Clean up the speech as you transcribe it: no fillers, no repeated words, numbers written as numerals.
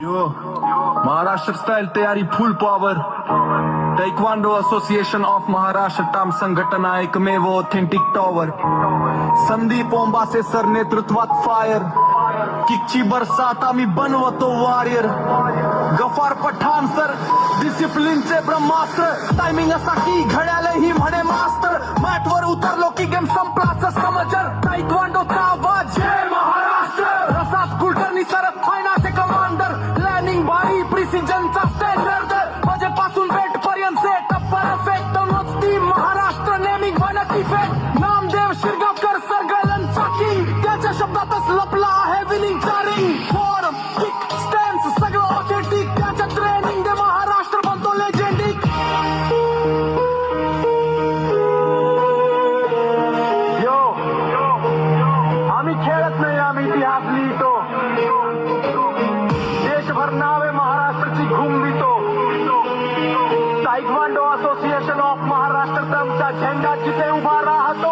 यो Maharashtra style तयारी full power. Taekwondo association of Maharashtra टाम संघटना एकमेव authentic tower. Sandeep Ombase sir नेतृत्वात फायर. किकची बरसात आम्ही बनवतो वॉरियर. गफार पठाण सर डिसिप्लिनचे ब्रह्मास्त्र. टायमिंग असा की घड्याळही म्हणे मास्टर. मॅटवर उतरलो की गेम संपलाच समजर. टैक्वांडोचा आवाज जय महाराष्ट्र. रसात कुलकर्णी सर फायनाचे कमांडर. लॅनिंग भारी प्रिसिजनचा स्टँडर्ड. मजेपासून बेट पर्यंत सेट परफेक्ट. ती महाराष्ट्र नेमिंग बनती फेट. नामदेव शिरगावकर सर गलनचा किंग. त्याच्या शब्दातच लपला आहे विनिंगचा रिंग. फॉर्म किक स्टॅन्स सगळं ऑथेंटिक. त्याच्या ट्रेनिंग दे महाराष्ट्र बनतो लेजेंडिक. यो आम्ही खेळत नाही, आम्ही इतिहास लिहितो. देशभर नावे महाराष्ट्राची घुमवितो. टायक्वांडो असोसिएशन ऑफ महाराष्ट्र चा झेंडा जिथे उभा राहतो